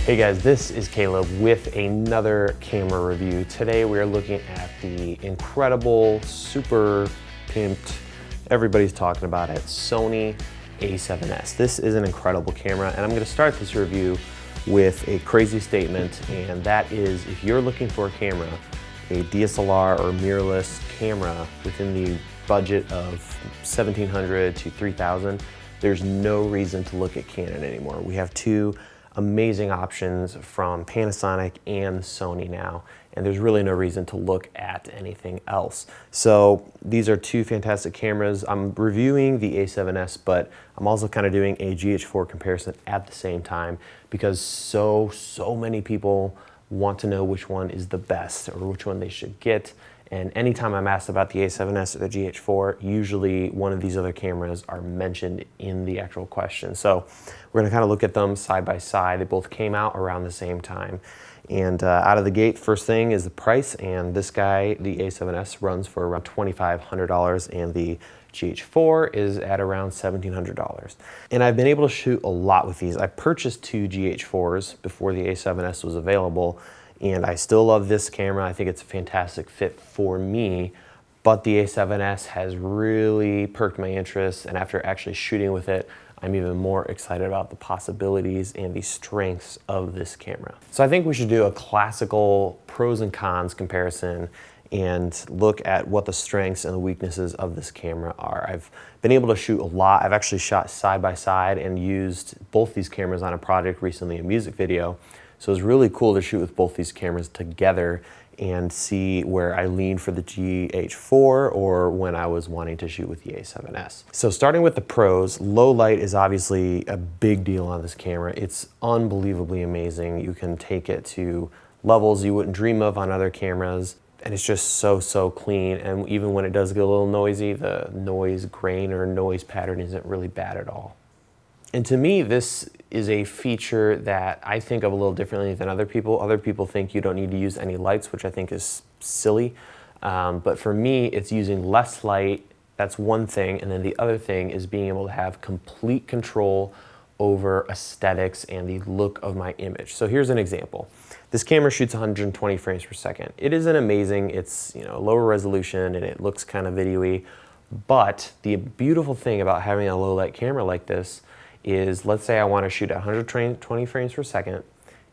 Hey guys, this is Caleb with another camera review. Today we are looking at the incredible, super pimped, everybody's talking about it, Sony A7s. This is an incredible camera, and I'm going to start this review with a crazy statement, and that is if you're looking for a camera, a DSLR or mirrorless camera within the budget of $1,700 to $3,000, there's no reason to look at Canon anymore. We have two amazing options from Panasonic and Sony now, and there's really no reason to look at anything else. So these are two fantastic cameras. I'm reviewing the A7s, but I'm also kind of doing a GH4 comparison at the same time because so many people want to know which one is the best or which one they should get. And anytime I'm asked about the A7s or the GH4, usually one of these other cameras are mentioned in the actual question. So we're gonna kind of look at them side by side. They both came out around the same time. And out of the gate, first thing is the price. And this guy, the A7s, runs for around $2,500, and the GH4 is at around $1,700. And I've been able to shoot a lot with these. I purchased two GH4s before the A7s was available, and I still love this camera. I think it's a fantastic fit for me, but the A7s has really perked my interest, and after actually shooting with it, I'm even more excited about the possibilities and the strengths of this camera. So I think we should do a classical pros and cons comparison and look at what the strengths and the weaknesses of this camera are. I've been able to shoot a lot. I've actually shot side by side and used both these cameras on a project recently, a music video. So it was really cool to shoot with both these cameras together and see where I leaned for the GH4 or when I was wanting to shoot with the A7s. So starting with the pros, low light is obviously a big deal on this camera. It's unbelievably amazing. You can take it to levels you wouldn't dream of on other cameras, and it's just so clean. And even when it does get a little noisy, the noise grain or noise pattern isn't really bad at all. And to me, this is a feature that I think of a little differently than other people. Other people think you don't need to use any lights, which I think is silly. But for me, it's using less light. That's one thing. And then the other thing is being able to have complete control over aesthetics and the look of my image. So here's an example. This camera shoots 120 frames per second. It isn't amazing. It's lower resolution and it looks kind of video-y. But the beautiful thing about having a low light camera like this is, let's say I want to shoot at 120 frames per second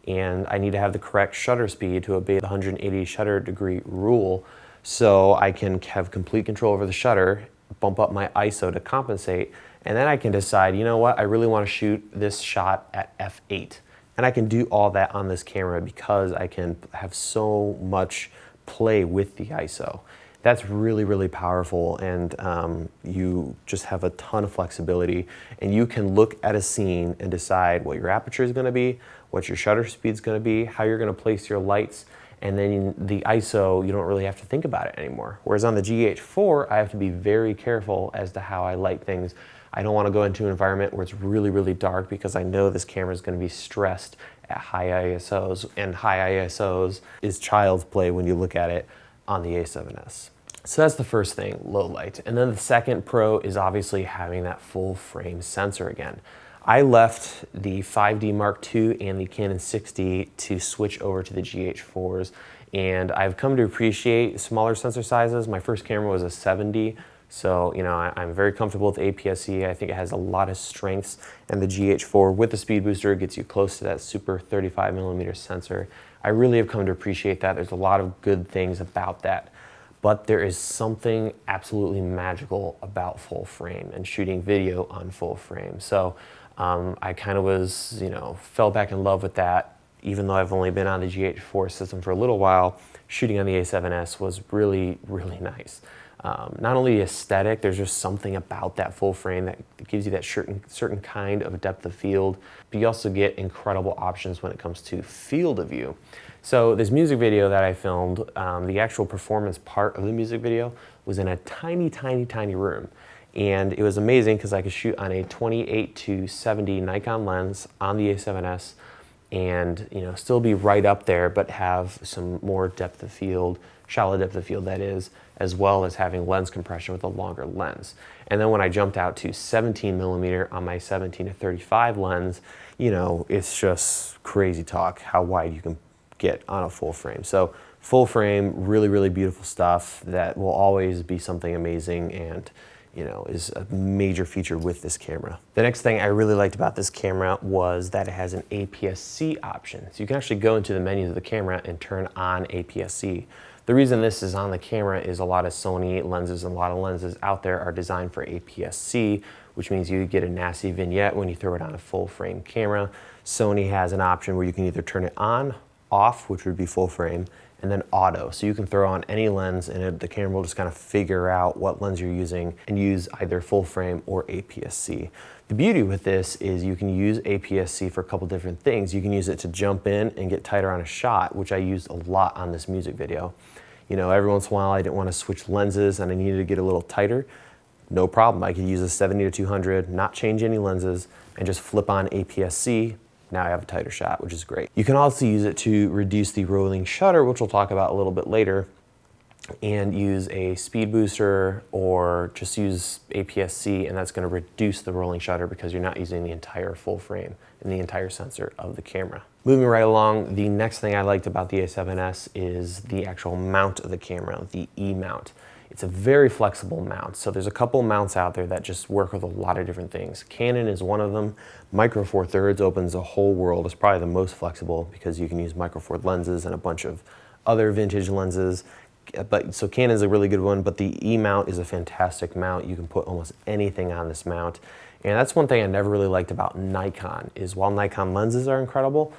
and I need to have the correct shutter speed to obey the 180 shutter degree rule, so I can have complete control over the shutter, bump up my ISO to compensate, and then I can decide, you know what, I really want to shoot this shot at f8. And I can do all that on this camera because I can have so much play with the ISO. That's really powerful, and you just have a ton of flexibility, and you can look at a scene and decide what your aperture is going to be, what your shutter speed is going to be, how you're going to place your lights, and then the ISO, you don't really have to think about it anymore. Whereas on the GH4, I have to be very careful as to how I light things. I don't want to go into an environment where it's really dark because I know this camera is going to be stressed at high ISOs, and high ISOs is child's play when you look at it on the A7s. So that's the first thing, low light. And then the second pro is obviously having that full frame sensor again. I left the 5D Mark II and the Canon 6D to switch over to the GH4s, and I've come to appreciate smaller sensor sizes. My first camera was a 7D, so I'm very comfortable with APS-C. I think it has a lot of strengths, and the GH4 with the speed booster gets you close to that super 35mm sensor. I really have come to appreciate that. There's a lot of good things about that. But there is something absolutely magical about full frame and shooting video on full frame. So I kind of was, fell back in love with that. Even though I've only been on the GH4 system for a little while, shooting on the A7s was really nice. Not only aesthetic, there's just something about that full frame that gives you that certain kind of depth of field, but you also get incredible options when it comes to field of view. So this music video that I filmed, the actual performance part of the music video was in a tiny room. And it was amazing because I could shoot on a 28 to 70 Nikon lens on the A7s, and still be right up there, but have some more depth of field, shallow depth of field that is, as well as having lens compression with a longer lens. And then when I jumped out to 17mm on my 17-35 lens, it's just crazy talk how wide you can get on a full frame. So full frame, really, really beautiful stuff that will always be something amazing, and is a major feature with this camera. The next thing I really liked about this camera was that it has an APS-C option. So you can actually go into the menus of the camera and turn on APS-C. The reason this is on the camera is a lot of Sony lenses and a lot of lenses out there are designed for APS-C, which means you get a nasty vignette when you throw it on a full frame camera. Sony has an option where you can either turn it on, off, which would be full frame, and then auto. So you can throw on any lens and the camera will just kind of figure out what lens you're using and use either full frame or APS-C. The beauty with this is you can use APS-C for a couple different things. You can use it to jump in and get tighter on a shot, which I used a lot on this music video. Every once in a while I didn't want to switch lenses and I needed to get a little tighter. No problem, I could use a 70-200, not change any lenses, and just flip on APS-C. Now I have a tighter shot, which is great. You can also use it to reduce the rolling shutter, which we'll talk about a little bit later, and use a speed booster or just use APS-C, and that's going to reduce the rolling shutter because you're not using the entire full frame and the entire sensor of the camera. Moving right along, the next thing I liked about the A7S is the actual mount of the camera, the EMount. It's a very flexible mount. So there's a couple mounts out there that just work with a lot of different things. Canon is one of them. Micro Four Thirds opens a whole world. It's probably the most flexible because you can use Micro Four lenses and a bunch of other vintage lenses. So Canon's a really good one, but the E-mount is a fantastic mount. You can put almost anything on this mount. And that's one thing I never really liked about Nikon is while Nikon lenses are incredible,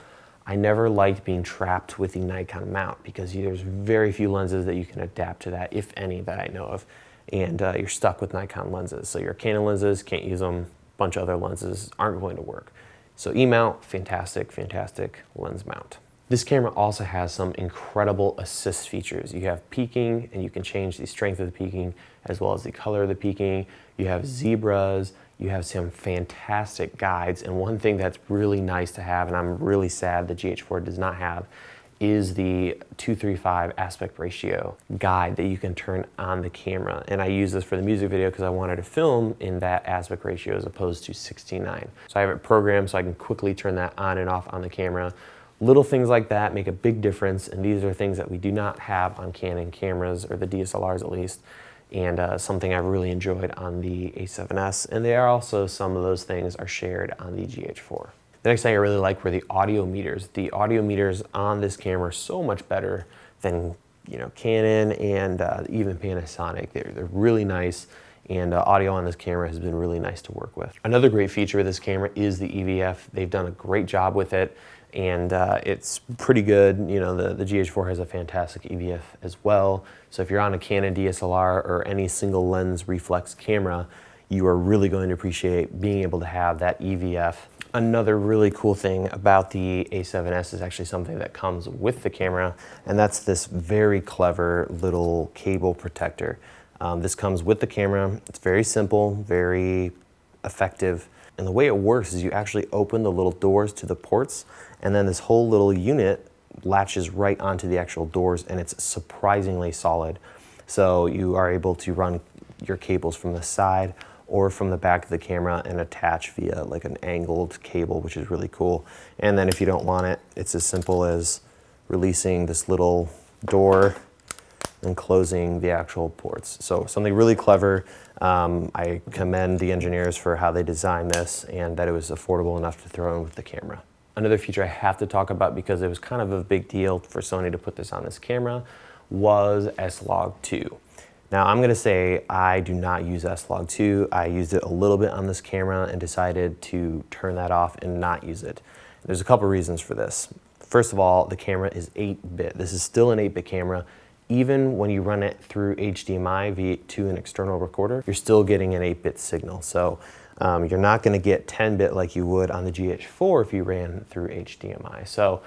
I never liked being trapped with the Nikon mount because there's very few lenses that you can adapt to that, if any, that I know of. And you're stuck with Nikon lenses. So your Canon lenses, can't use them. A bunch of other lenses aren't going to work. So E-mount, fantastic, fantastic lens mount. This camera also has some incredible assist features. You have peaking, and you can change the strength of the peaking as well as the color of the peaking. You have zebras. You have some fantastic guides, and one thing that's really nice to have, and I'm really sad the GH4 does not have, is the 2:3:5 aspect ratio guide that you can turn on the camera. And I use this for the music video because I wanted to film in that aspect ratio as opposed to 16:9. So I have it programmed so I can quickly turn that on and off on the camera. Little things like that make a big difference, and these are things that we do not have on Canon cameras, or the DSLRs at least. And something I really enjoyed on the A7S, and they are also, some of those things are shared on the GH4. The next thing I really liked were the audio meters. The audio meters on this camera are so much better than Canon and even Panasonic. They're really nice, and audio on this camera has been really nice to work with. Another great feature of this camera is the EVF. They've done a great job with it, and it's pretty good. The GH4 has a fantastic EVF as well. So if you're on a Canon DSLR or any single lens reflex camera, you are really going to appreciate being able to have that EVF. Another really cool thing about the A7S is actually something that comes with the camera, and that's this very clever little cable protector. This comes with the camera. It's very simple, very effective. And the way it works is you actually open the little doors to the ports, and then this whole little unit latches right onto the actual doors, and it's surprisingly solid. So you are able to run your cables from the side or from the back of the camera and attach via like an angled cable, which is really cool. And then if you don't want it, it's as simple as releasing this little door and closing the actual ports. So something really clever. I commend the engineers for how they designed this and that it was affordable enough to throw in with the camera. Another feature I have to talk about because it was kind of a big deal for Sony to put this on this camera was SLOG 2. Now I'm gonna say I do not use SLOG 2. I used it a little bit on this camera and decided to turn that off and not use it. There's a couple reasons for this. First of all, the camera is 8-bit. This is still an 8-bit camera. Even when you run it through HDMI to an external recorder, you're still getting an 8-bit signal. So you're not gonna get 10-bit like you would on the GH4 if you ran through HDMI. So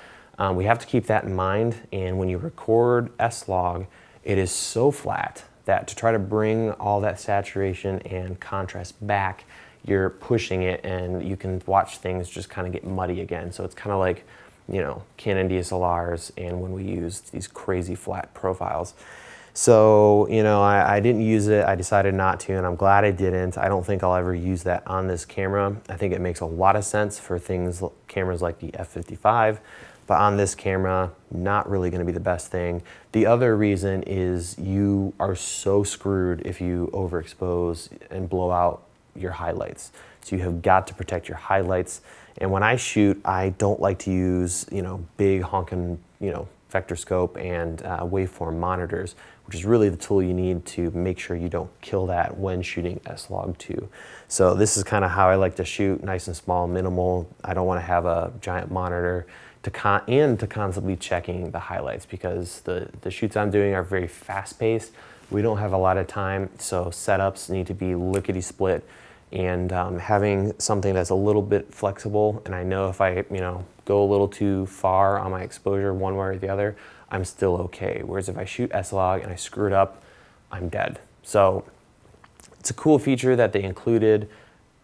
we have to keep that in mind. And when you record SLOG, it is so flat that to try to bring all that saturation and contrast back, you're pushing it and you can watch things just kind of get muddy again. So it's kind of like you know, Canon DSLRs and when we used these crazy flat profiles. So, you know, I didn't use it. I decided not to, and I'm glad I didn't. I don't think I'll ever use that on this camera. I think it makes a lot of sense for cameras like the f55, but on this camera, not really gonna be the best thing. The other reason is you are so screwed if you overexpose and blow out your highlights. So you have got to protect your highlights. And when I shoot, I don't like to use, you know, big honking, you know, vector scope and waveform monitors, which is really the tool you need to make sure you don't kill that when shooting SLOG 2. So this is kind of how I like to shoot, nice and small, minimal. I don't want to have a giant monitor to constantly checking the highlights, because the shoots I'm doing are very fast paced. We don't have a lot of time, so setups need to be lickety split. And having something that's a little bit flexible, and I know if I, you know, go a little too far on my exposure one way or the other, I'm still okay. Whereas if I shoot SLOG and I screw it up, I'm dead. So it's a cool feature that they included.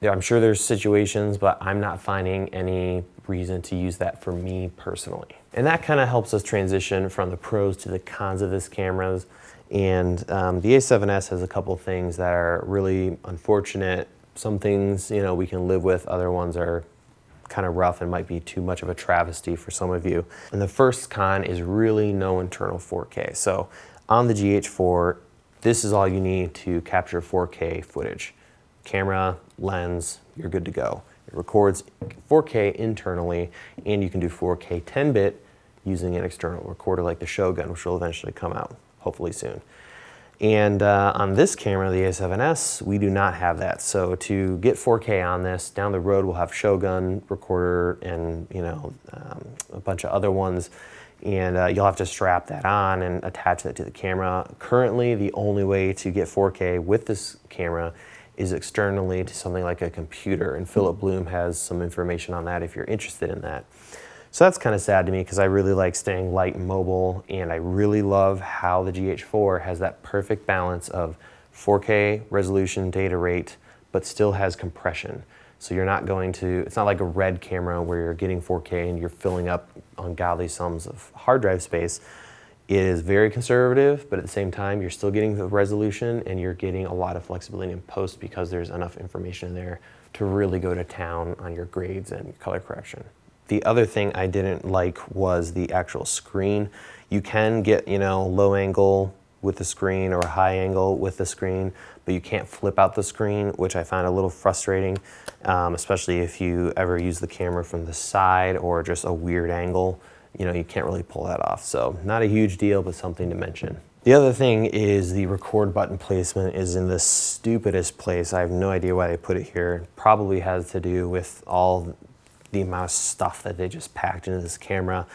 I'm sure there's situations, but I'm not finding any reason to use that for me personally. And that kind of helps us transition from the pros to the cons of this cameras. And the A7S has a couple things that are really unfortunate. Some things, you know, we can live with. Other ones are kind of rough and might be too much of a travesty for some of you. And the first con is really no internal 4K. So on the GH4, this is all you need to capture 4K footage. Camera, lens, you're good to go. It records 4K internally, and you can do 4K 10-bit using an external recorder like the Shogun, which will eventually come out, hopefully soon. And on this camera, the A7S, we do not have that. So to get 4K on this, down the road we'll have Shogun recorder and, you know, a bunch of other ones, and you'll have to strap that on and attach that to the camera. Currently, the only way to get 4K with this camera is externally to something like a computer, and Philip Bloom has some information on that if you're interested in that. So that's kind of sad to me, because I really like staying light and mobile, and I really love how the GH4 has that perfect balance of 4K resolution data rate, but still has compression. So you're not going to, it's not like a RED camera where you're getting 4K and you're filling up ungodly sums of hard drive space. It is very conservative, but at the same time, you're still getting the resolution and you're getting a lot of flexibility in post, because there's enough information in there to really go to town on your grades and color correction. The other thing I didn't like was the actual screen. You can get, you know, low angle with the screen or high angle with the screen, but you can't flip out the screen, which I found a little frustrating, especially if you ever use the camera from the side or just a weird angle. You know, you can't really pull that off. So not a huge deal, but something to mention. The other thing is the record button placement is in the stupidest place. I have no idea why they put it here. It probably has to do with all the amount of stuff that they just packed into this camera.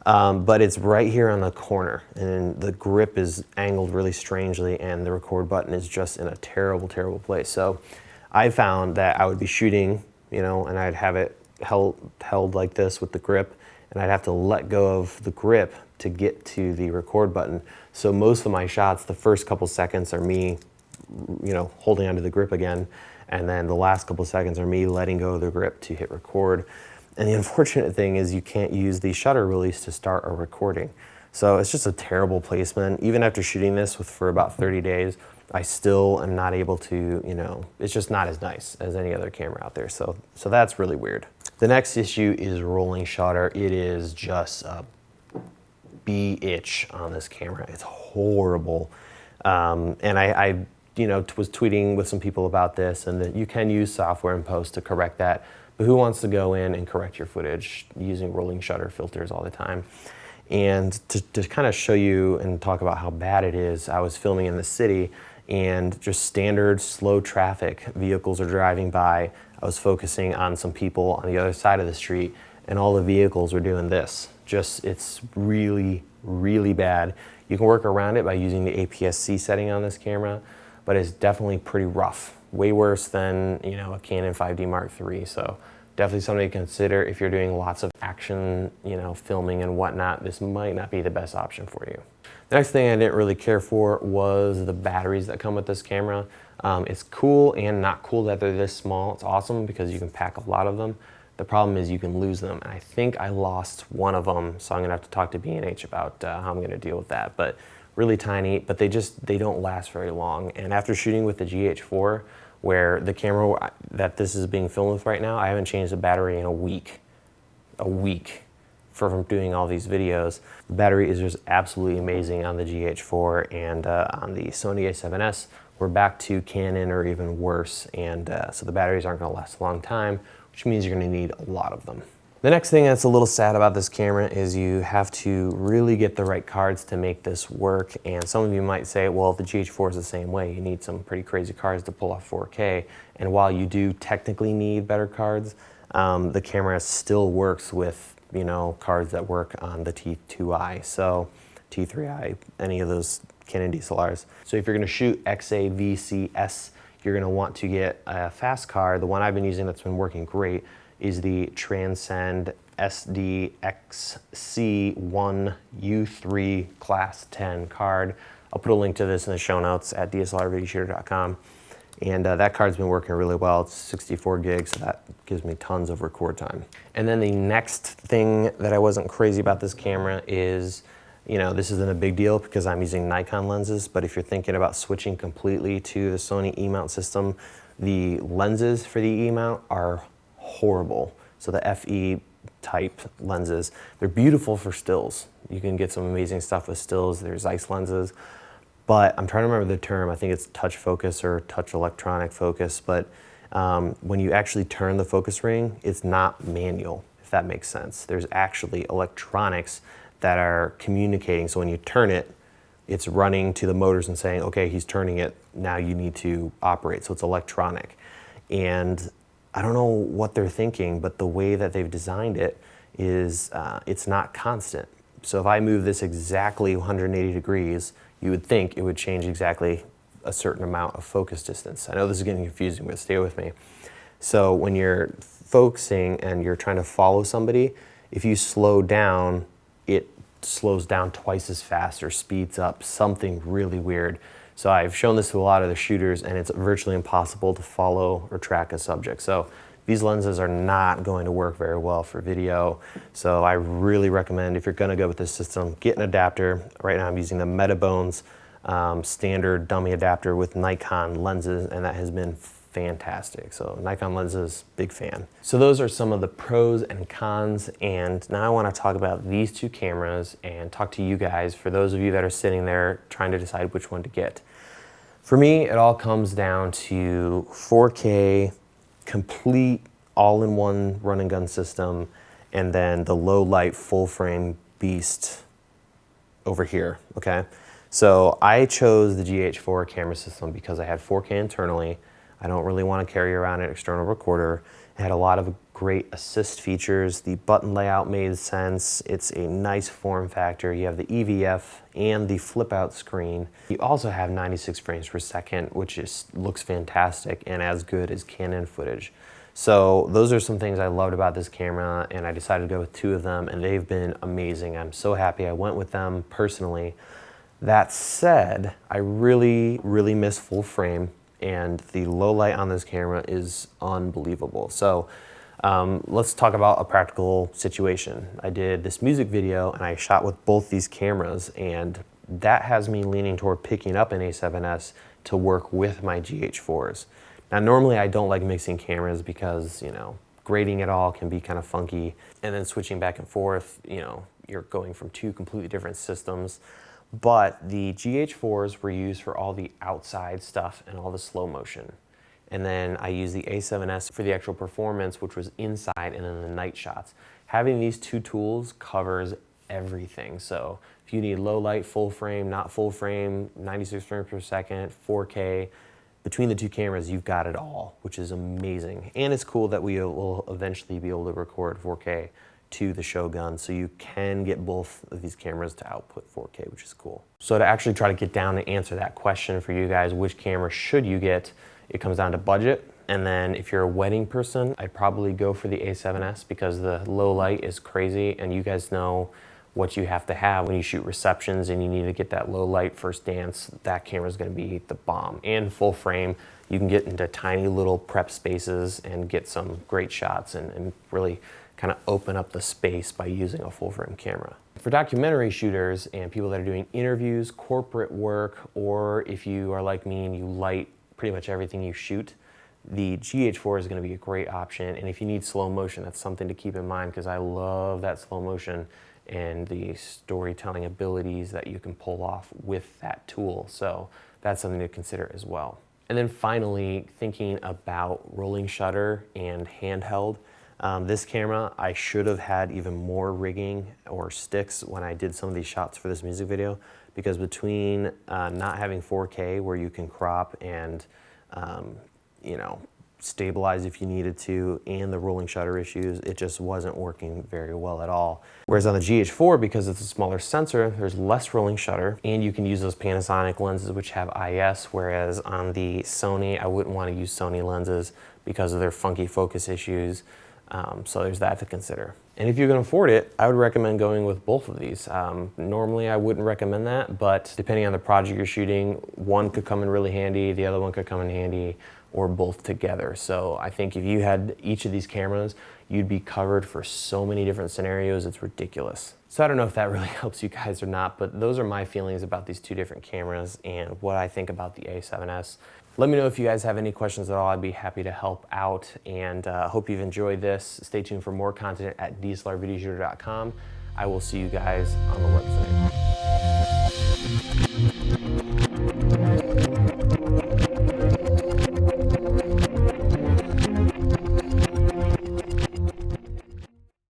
But it's right here on the corner, and the grip is angled really strangely, and the record button is just in a terrible, terrible place. So I found that I would be shooting, you know, and I'd have it held like this with the grip, and I'd have to let go of the grip to get to the record button. So most of my shots, the first couple seconds are me, you know, holding onto the grip again, and then the last couple seconds are me letting go of the grip to hit record. And the unfortunate thing is you can't use the shutter release to start a recording. So it's just a terrible placement. Even after shooting this for about 30 days, I still am not able to, you know, it's just not as nice as any other camera out there. So that's really weird. The next issue is rolling shutter. It is just a bitch on this camera. It's horrible. And I you know, was tweeting with some people about this, and that you can use software in post to correct that. But who wants to go in and correct your footage using rolling shutter filters all the time? And to kind of show you and talk about how bad it is, I was filming in the city, and just standard slow traffic, vehicles are driving by. I was focusing on some people on the other side of the street, and all the vehicles were doing this. It's really, really bad. You can work around it by using the APSC setting on this camera, but it's definitely pretty rough. Way worse than, you know, a Canon 5D Mark III. So definitely something to consider if you're doing lots of action, you know, filming and whatnot. This might not be the best option for you. The next thing I didn't really care for was the batteries that come with this camera. It's cool and not cool that they're this small. It's awesome because you can pack a lot of them. The problem is you can lose them. And I think I lost one of them, so I'm gonna have to talk to B&H about how I'm gonna deal with that. But really tiny, but they don't last very long. And after shooting with the GH4, where the camera that this is being filmed with right now, I haven't changed the battery in a week from doing all these videos. The battery is just absolutely amazing on the GH4, and on the Sony A7s, we're back to Canon or even worse. And so the batteries aren't gonna last a long time, which means you're gonna need a lot of them. The next thing that's a little sad about this camera is you have to really get the right cards to make this work. And some of you might say, well, the GH4 is the same way. You need some pretty crazy cards to pull off 4K. And while you do technically need better cards, the camera still works with, you know, cards that work on the T2i, so T3i, any of those Canon DSLRs. So if you're gonna shoot XAVCS, you're gonna want to get a fast card. The one I've been using that's been working great is the Transcend SDXC1U3 Class 10 card. I'll put a link to this in the show notes at DSLRvideoshooter.com. And that card's been working really well. It's 64 gigs, so that gives me tons of record time. And then the next thing that I wasn't crazy about this camera is, you know, this isn't a big deal because I'm using Nikon lenses, but if you're thinking about switching completely to the Sony EMount system, the lenses for the EMount are horrible. So the FE type lenses, they're beautiful for stills. You can get some amazing stuff with stills. There's Zeiss lenses, but I'm trying to remember the term. I think it's touch focus or touch electronic focus, but when you actually turn the focus ring, it's not manual, if that makes sense. There's actually electronics that are communicating. So when you turn it, it's running to the motors and saying, okay, he's turning it, now you need to operate. So it's electronic. And I don't know what they're thinking, but the way that they've designed it is it's not constant. So if I move this exactly 180 degrees, you would think it would change exactly a certain amount of focus distance. I know this is getting confusing, but stay with me. So when you're focusing and you're trying to follow somebody, if you slow down, it slows down twice as fast or speeds up, something really weird. So I've shown this to a lot of the shooters, and it's virtually impossible to follow or track a subject. So these lenses are not going to work very well for video. So I really recommend, if you're gonna go with this system, get an adapter. Right now I'm using the Metabones standard dummy adapter with Nikon lenses, and that has been fantastic. So Nikon lenses, big fan. So those are some of the pros and cons, and now I want to talk about these two cameras and talk to you guys, for those of you that are sitting there trying to decide which one to get. For me, it all comes down to 4K, complete all-in-one run and gun system, and then the low light full frame beast over here, okay? So I chose the GH4 camera system because I had 4K internally. I don't really want to carry around an external recorder. It had a lot of great assist features. The button layout made sense. It's a nice form factor. You have the EVF and the flip out screen. You also have 96 frames per second, which looks fantastic and as good as Canon footage. So those are some things I loved about this camera, and I decided to go with two of them, and they've been amazing. I'm so happy I went with them personally. That said, I really, really miss full frame, and the low light on this camera is unbelievable. So let's talk about a practical situation. I did this music video and I shot with both these cameras, and that has me leaning toward picking up an A7S to work with my GH4s. Now normally I don't like mixing cameras because, you know, grading it all can be kind of funky, and then switching back and forth, you know, you're going from two completely different systems. But the GH4s were used for all the outside stuff and all the slow motion. And then I used the A7S for the actual performance, which was inside and then the night shots. Having these two tools covers everything. So if you need low light, full frame, not full frame, 96 frames per second, 4K, between the two cameras, you've got it all, which is amazing. And it's cool that we will eventually be able to record 4K to the Shogun, so you can get both of these cameras to output 4K, which is cool. So to actually try to get down to answer that question for you guys, which camera should you get, it comes down to budget. And then if you're a wedding person, I'd probably go for the A7S because the low light is crazy, and you guys know what you have to have when you shoot receptions and you need to get that low light first dance. That camera is going to be the bomb. And full frame, you can get into tiny little prep spaces and get some great shots and really kind of open up the space by using a full frame camera. For documentary shooters and people that are doing interviews, corporate work, or if you are like me and you light pretty much everything you shoot, the GH4 is going to be a great option. And if you need slow motion, that's something to keep in mind, because I love that slow motion and the storytelling abilities that you can pull off with that tool. So that's something to consider as well. And then finally, thinking about rolling shutter and handheld. This camera, I should have had even more rigging or sticks when I did some of these shots for this music video, because between not having 4K where you can crop and you know, stabilize if you needed to, and the rolling shutter issues, it just wasn't working very well at all. Whereas on the GH4, because it's a smaller sensor, there's less rolling shutter, and you can use those Panasonic lenses which have IS, whereas on the Sony, I wouldn't want to use Sony lenses because of their funky focus issues. So there's that to consider. And if you can afford it, I would recommend going with both of these. Normally I wouldn't recommend that, but depending on the project you're shooting, one could come in really handy, the other one could come in handy, or both together. So I think if you had each of these cameras, you'd be covered for so many different scenarios, it's ridiculous. So I don't know if that really helps you guys or not, but those are my feelings about these two different cameras and what I think about the A7S. Let me know if you guys have any questions at all. I'd be happy to help out, and hope you've enjoyed this. Stay tuned for more content at DSLRvideoshooter.com. I will see you guys on the website.